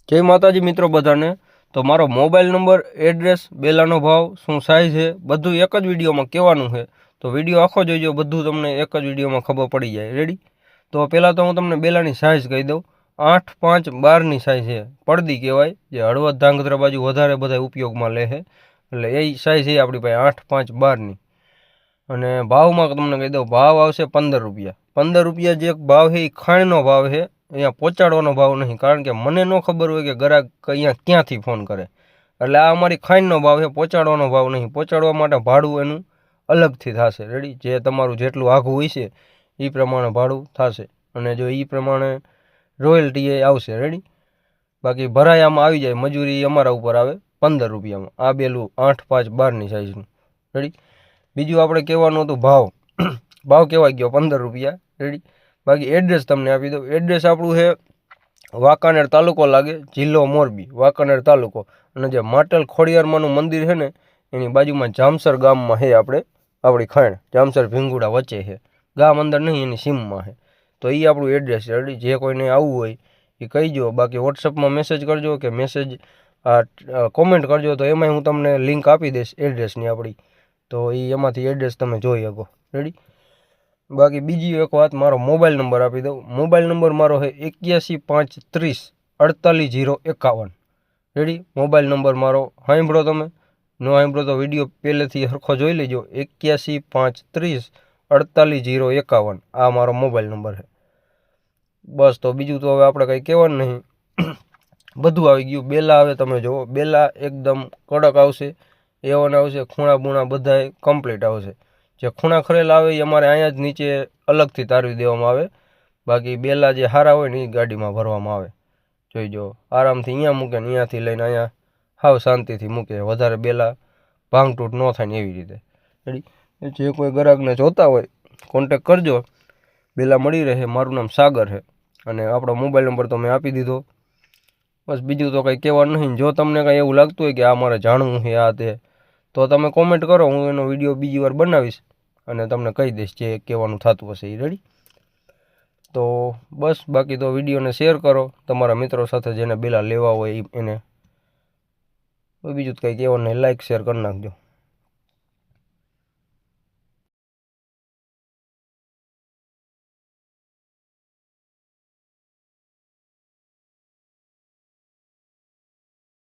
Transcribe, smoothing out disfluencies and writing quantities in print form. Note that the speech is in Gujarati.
જય માતાજી મિત્રો બધાને। તો મારો મોબાઈલ નંબર, એડ્રેસ, બેલાનો ભાવ, શું સાઇઝ છે, બધું એક જ વિડીયોમાં કહેવાનું છે। તો વિડીયો આખો જોઈજો, બધું તમને એક જ વિડીયોમાં ખબર પડી જાય। રેડી? તો પહેલાં તો હું તમને બેલાની સાઇઝ કહી દઉં। 8-5-12ની સાઇઝ છે, પડદી કહેવાય, જે હળવદ ધાંગધ્રા બાજુ વધારે બધા ઉપયોગમાં લે છે। એટલે એ સાઇઝ છે આપણી પાસે 8-5-12ની। અને ભાવમાં તમને કહી દઉં, ભાવ આવશે 15 રૂપિયા। 15 રૂપિયા જે ભાવ છે એ ખાણનો ભાવ છે, અહીંયા પહોંચાડવાનો ભાવ નહીં। કારણ કે મને ન ખબર હોય કે ગ્રાહક અહીંયા ક્યાંથી ફોન કરે, એટલે આ અમારી ખાણનો ભાવ છે, પહોંચાડવાનો ભાવ નહીં। પહોંચાડવા માટે ભાડું એનું અલગથી થશે। રેડી? જે તમારું જેટલું આઘું હોય છે એ પ્રમાણે ભાડું થશે, અને જો એ પ્રમાણે રોયલ્ટી એ આવશે। રેડી? બાકી ભરાઈ આમાં આવી જાય, મજૂરી અમારા ઉપર આવે 15 રૂપિયામાં। આ બેલું 8-5-12ની સાઇઝનું। રેડી? બીજું આપણે કહેવાનું હતું ભાવ। ભાવ કહેવાય ગયો 15 રૂપિયા। રેડી? બાકી એડ્રેસ તમને આપી દઉં। એડ્રેસ આપણું છે વાંકાનેર તાલુકો લાગે, જિલ્લો મોરબી, વાંકાનેર તાલુકો। અને જે માટેલ ખોડિયારમાંનું મંદિર છે ને એની બાજુમાં જામસર ગામમાં છે આપણી ખાણ, જામસર ભીંગુડા વચ્ચે છે। ગામ અંદર નહીં, એની સીમમાં છે। તો એ આપણું એડ્રેસ છે। રેડી? જે કોઈને આવવું હોય એ કહીજો, બાકી વોટ્સઅપમાં મેસેજ કરજો કે મેસેજ કોમેન્ટ કરજો, તો એમાંય હું તમને લિંક આપી દઈશ એડ્રેસની આપણી, તો એ એમાંથી એડ્રેસ તમે જોઈ શકો। રેડી? બાકી બીજી એક વાત, મારો મોબાઈલ નંબર આપી દઉં। મોબાઈલ નંબર મારો છે 81-530-48-051। રેડી? મોબાઈલ નંબર મારો સાંભળો, તમે ન સાંભળો તો વિડીયો પહેલેથી સરખો જોઈ લેજો। 81-530-48-051 આ મારો મોબાઈલ નંબર છે। બસ, તો બીજું તો હવે આપણે કંઈ કહેવાનું નહીં, બધું આવી ગયું। બેલા હવે તમે જુઓ, બેલા એકદમ કડક આવશે, A1 આવશે, ખૂણા બૂણા બધાય કમ્પ્લીટ આવશે। જે ખૂણા ખરેલ આવે એ અમારે અહીંયા જ નીચે અલગથી તારવી દેવામાં આવે। બાકી બેલા જે સારા હોય ને એ ગાડીમાં ભરવામાં આવે। જોઈજો, આરામથી અહીંયા મૂકે ને અહીંયાથી લઈને અહીંયા હાવ શાંતિથી મૂકે, વધારે બેલા ભાંગતૂટ ન થાય ને એવી રીતે। રેડી? જે કોઈ ગ્રાહકને જોતા હોય કોન્ટેક કરજો, બેલા મળી રહે। મારું નામ સાગર છે, અને આપણો મોબાઈલ નંબર તો મેં આપી દીધો। બસ, બીજું તો કંઈ કહેવાનું નહીં। જો તમને કંઈ એવું લાગતું હોય કે આ મારે જાણવું છે આ તે, તો તમે કોમેન્ટ કરો, હું એનો વિડીયો બીજી વાર બનાવીશ અને તમને કહી દઈશ જે કહેવાનું થતું હશે એ। રેડી? તો બસ, બાકી તો વિડીયોને શેર કરો તમારા મિત્રો સાથે, જેને બેલા લેવા હોય એને। બીજું તો કંઈ કહેવાનું નહીં, લાઈક શેર કરી નાખજો।